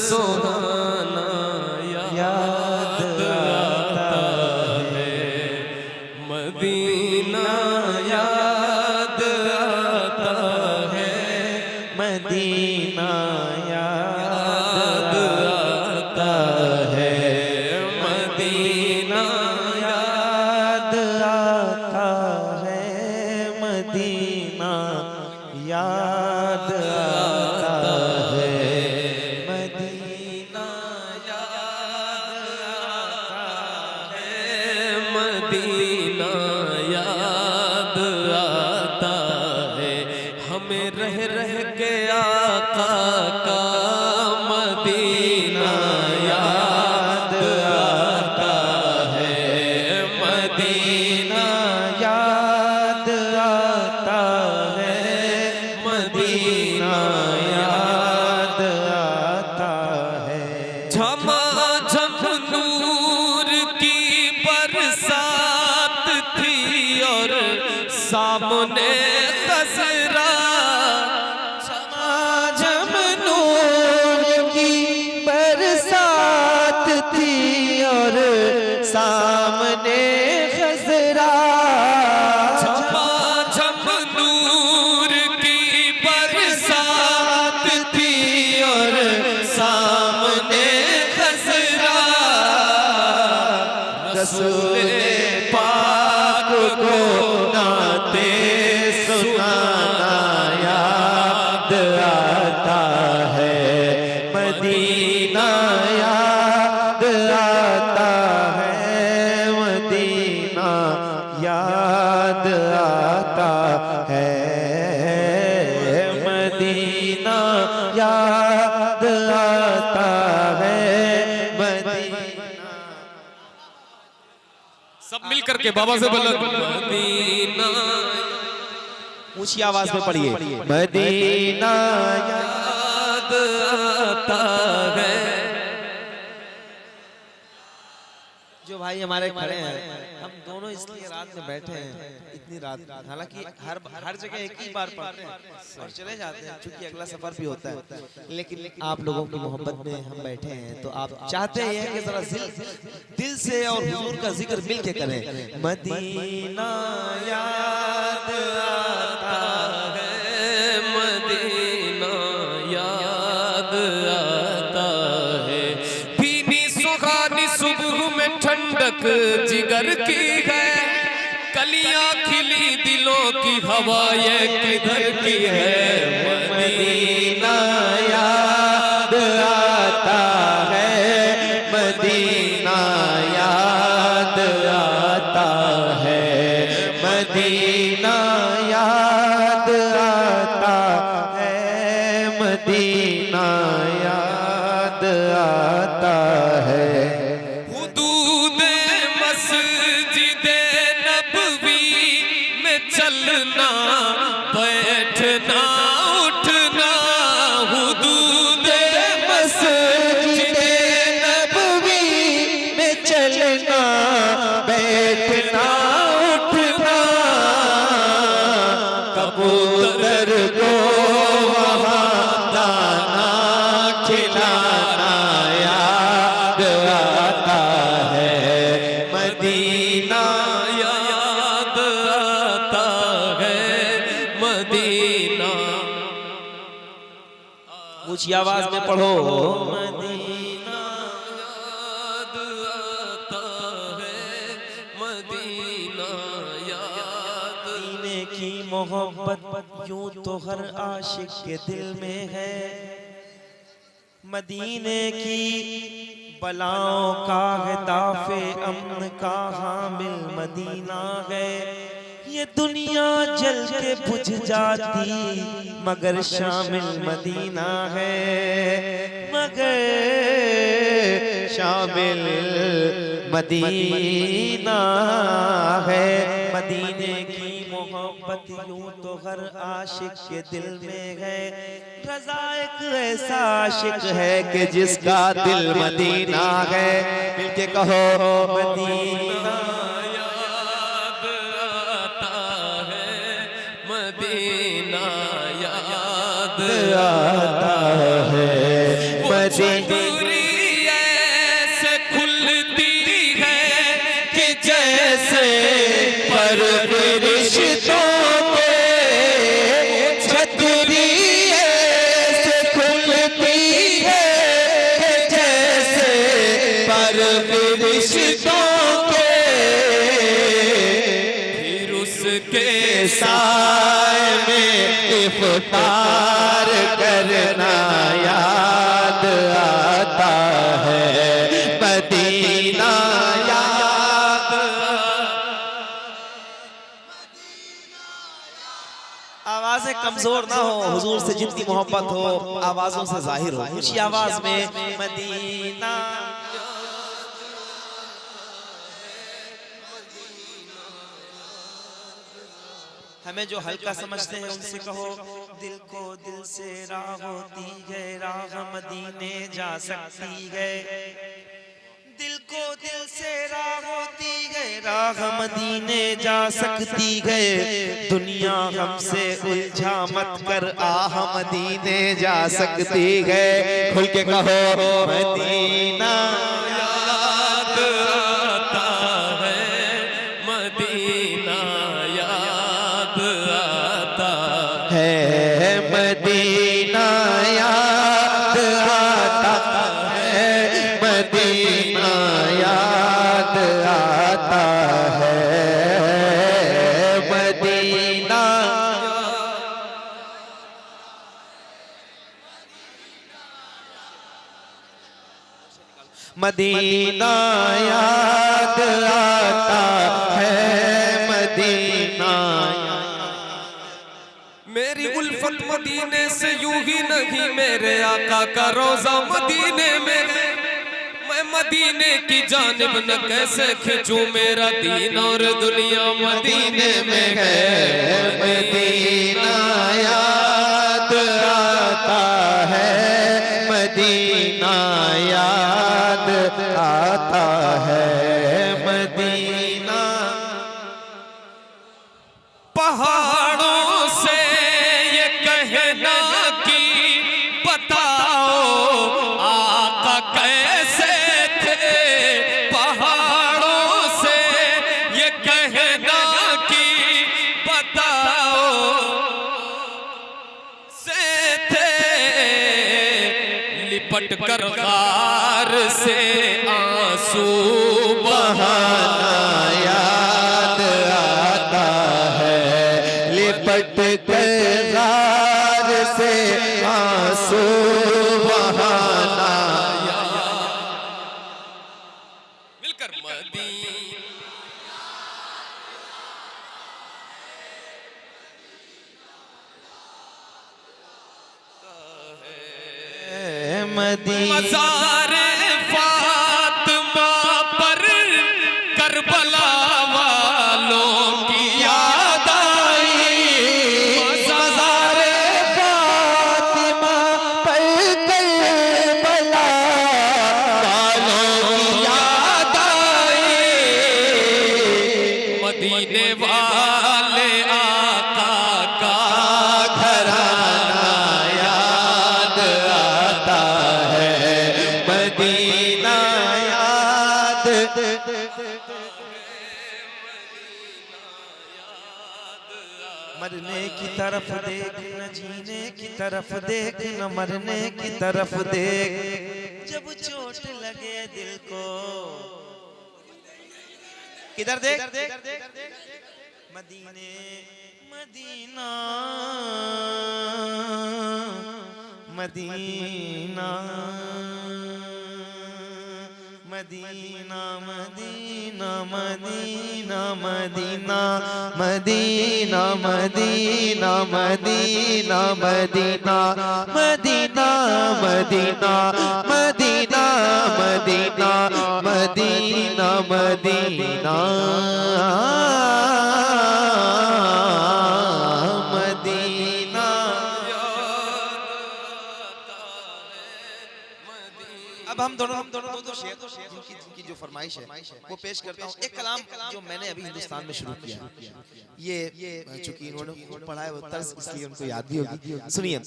सुहाना याद आता है, मदीना याद आता है, मदीना याद आता है, मदीना याद आता है, मदीना याद आता है, मदीना मदीना याद आता है, हमें रह रह के आका का मदीना याद आता है, मदीना याद आता है, मदीना याद आता है। झमाझम नूर की बरसात थी और सामने खसरा, झमाझम नूर की बरसात थी और सामने खसरा। झमाझम नूर की बरसात थी और सामने खसरा, रसूले पाक को नाते सुनाना याद आता है, मदीना याद आता है, मदीना याद आता है, मदीना याद आता है, मदीना। सब मिल करके बाबा से बोलो मदीना ऊंची आवाज में पढ़िए, मदीना याद आता है। जो भाई हमारे खड़े हैं, हम दोनों इसलिए रात में बैठे हैं, इतनी रात, हालांकि हर जगह एक ही बार पढ़ते हैं और चले जाते हैं, क्योंकि अगला सफर भी होता है, लेकिन आप लोगों की मोहब्बत में हम बैठे हैं, तो आप चाहते हैं कि जरा दिल से और हुजूर का जिक्र मिल के करें। मदीना याद आता है, मदीना याद आता है, भीनी सुहानी सुबह में ठंडक जिगर की है, कलियां खिली दिलों की हवा ये किधर की है, मदीना याद आता है, मदीना याद आता है, मदीना याद आता है, मदीना याद आता है। हुदूदे मस्जिदे नबवी में चलना बैठना उठना, हुदूदे मस्जिदे नबवी में चलना बैठना उठना, कबूतर को वहाँ दाना खिलाना याद आता है, मदीना याद आता है, मदीना। ऊंची आवाज में पढ़ो, मदीना याद आता है, मदीना याद। मदीने की मोहब्बत यूं तो हर आशिक के दिल में है, मदीने की बलाओं का है दाफे अमन का हामिल मदीना है। ये दुनिया जल के बुझ जाती मगर शामिल मदीना है, मगर शामिल मदीना है। मदीने की मोहब्बत यूं तो हर आशिक के दिल में है, रज़ा एक ऐसा आशिक है कि जिसका दिल मदीना है। मिलके कहो मदीना याद आता है, मदीना याद आता है, मदीने ऐसे खुलती है कि जैसे परवरिशतों पे छतरी ऐसे खुलती है जैसे परवरिशतों के। फिर उसके साए में इफ्तार करना याद आता है, मदीना याद। आवाजें कमजोर ना हो, हुजूर से जितनी मोहब्बत हो आवाजों से जाहिर हो। ऊंची आवाज में मदीना। हमें जो हल्का समझते हैं उनसे कहो, दिल को दिल से राह होती है, राह मदीने जा सकती है। दिल को दिल से राह होती है, राह मदीने जा सकती है। दुनिया हमसे उलझा मत कर, आह मदीने जा सकती है। खुल के कहो मदीना याद आता है, मदीना याद आता है, मदीना याद आता है, मदीना याद आता है, मदीना। मदीना याद आता है, मदीना। मेरी उल्फत मदीने से यूं ही नहीं, मेरे आका का रोजा मदीने में है। मैं मदीने की जानिब न कैसे खिंचूं, मेरा दीन और दुनिया मदीने में है। मदीना याद आता है, मदीना याद आता है, मदीना। पहाड़ों से ये कहना कि बताओ आका कैसे थे, पहाड़ों से ये कहना कि बताओ से थे, लिपट कर गार से आंसू बहाना याद आता है, लिपट कर गार से आंसू बहाना। मिलकर मदीना मज़ारे फातिमा पर करबला वालों की याद आई, मज़ारे फातिमा पर करबला वालों की याद आई। मदीने वाले आका का घराना याद आता है, मदीना याद। मरने की तरफ देख न जीने की तरफ देख, न मरने की तरफ देख। जब चोट लगे दिल को किधर देख, मदीने Medina Medina Medina Medina Medina Medina Medina Medina Medina Medina Medina Medina Medina Medina Medina Medina Medina. अब हम दोनों दो शेर जिनकी जो फरमाइश है वो पेश करता हूँ। एक कलाम जो मैंने अभी हिंदुस्तान में शुरू किया, ये चूंकि इन्होंने पढ़ा है वो तर्ज, इसलिए उनको याद भी होगी। सुनिए।